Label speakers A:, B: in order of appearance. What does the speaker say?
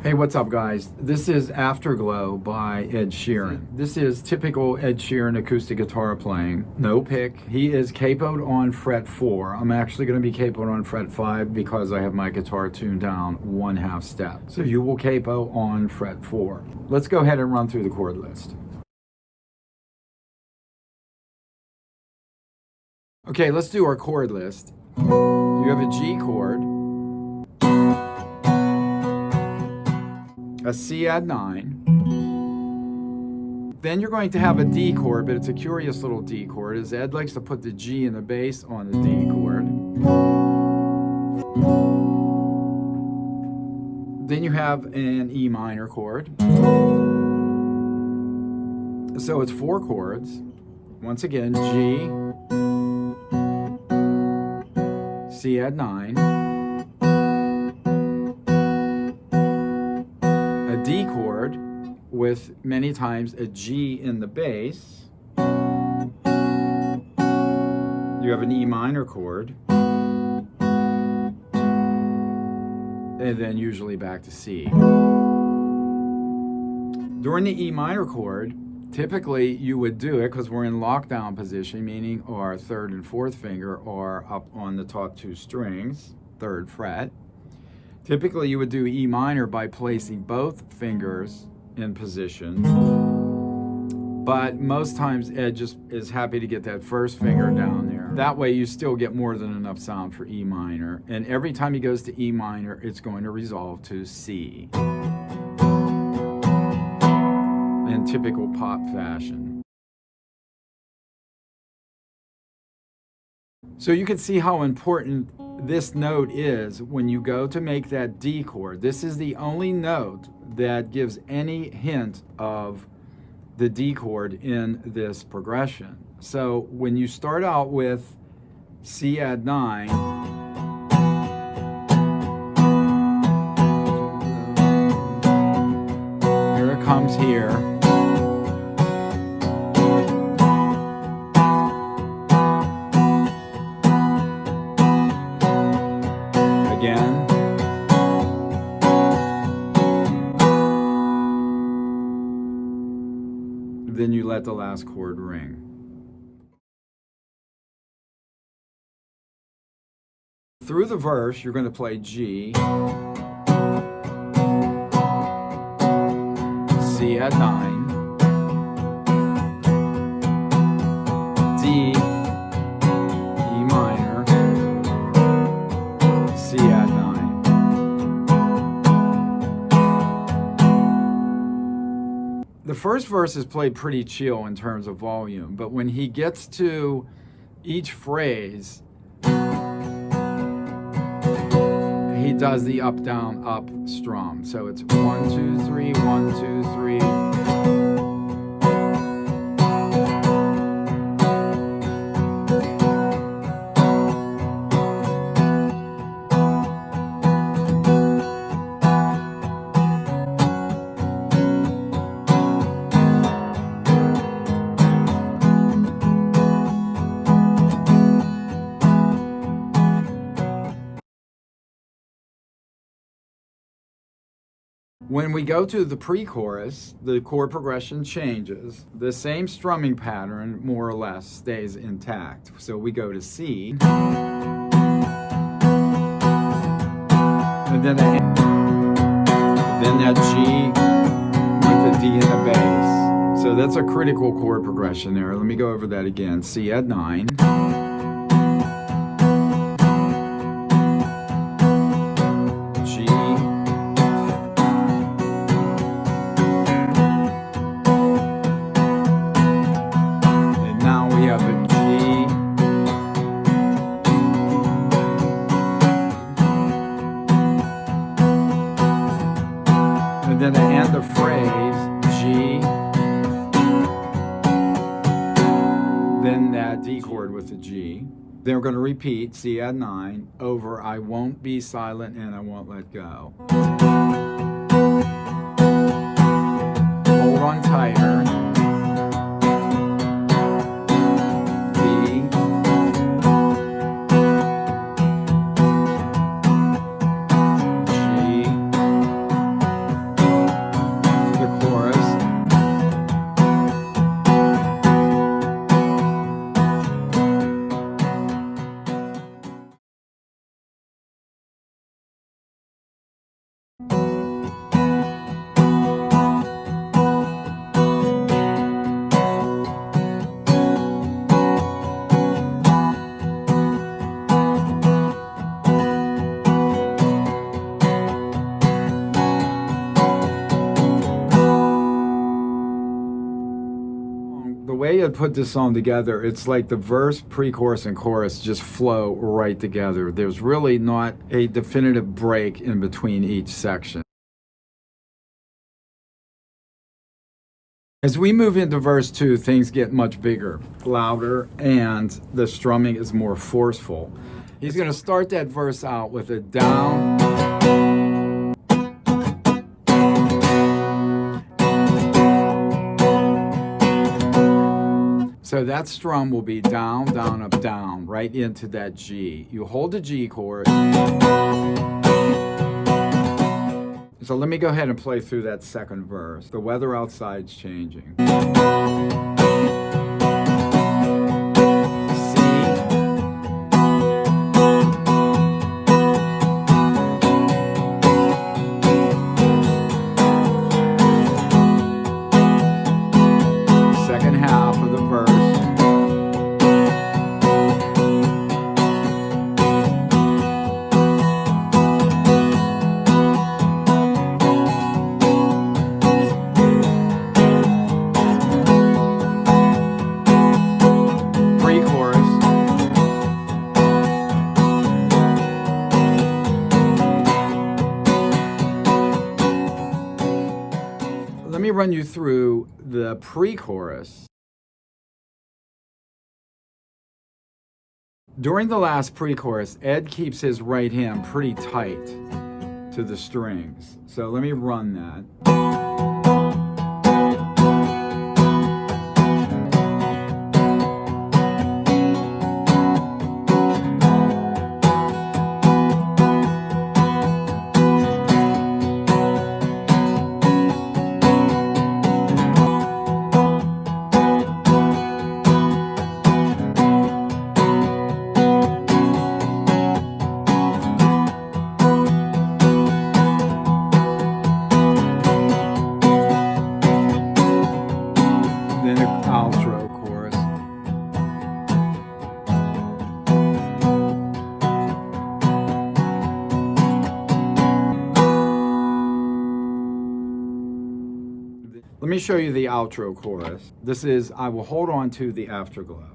A: Hey, what's up, guys? This is Afterglow by Ed Sheeran. This is typical Ed Sheeran acoustic guitar playing. No pick. He is capoed on fret 4. I'm actually going to be capoed on fret 5 because I have my guitar tuned down 1/2 step. So you will capo on fret 4. Let's go ahead and run through the chord list. Okay, let's do our chord list. You have a G chord, a C add 9, then you're going to have a D chord, but it's a curious little D chord, as Ed likes to put the G in the bass on the D chord. Then you have an E minor chord. So it's 4 chords. Once again, G, C add 9, a D chord with many times a G in the bass. You have an E minor chord, and then usually back to C. During the E minor chord, typically you would do it, because we're in lockdown position, meaning our 3rd and 4th finger are up on the top 2 strings, 3rd fret. Typically you would do E minor by placing both fingers in position, but most times Ed just is happy to get that 1st finger down there. That way you still get more than enough sound for E minor, and every time he goes to E minor, it's going to resolve to C in typical pop fashion. So you can see how important this note is when you go to make that D chord. This is the only note that gives any hint of the D chord in this progression. So when you start out with C add 9, here it comes here. Again. Then you let the last chord ring. Through the verse, you're going to play G, C add 9, D, E minor, C add 9. The first verse is played pretty chill in terms of volume, but when he gets to each phrase, he does the up, down, up strum. So it's 1, 2, 3, 1, 2, 3. When we go to the pre-chorus, the chord progression changes. The same strumming pattern, more or less, stays intact. So we go to C, and then that G with the D in the bass. So that's a critical chord progression there. Let me go over that again. C add 9. And then to end the phrase, G, then that D chord with the G. Then we're going to repeat C add 9 over I won't be silent and I won't let go. Hold on tighter. D, G, way you put this song together, it's like the verse, pre-chorus, and chorus just flow right together. There's really not a definitive break in between each section. As we move into verse 2, things get much bigger, louder, and the strumming is more forceful. He's going to start that verse out with a down. So that strum will be down, down, up, down, right into that G. You hold the G chord. So let me go ahead and play through that second verse. The weather outside's changing. Second half of the verse. Let me run you through the pre-chorus. During the last pre-chorus, Ed keeps his right hand pretty tight to the strings. So let me run that. Let me show you the outro chorus. This is, I will hold on to the Afterglow.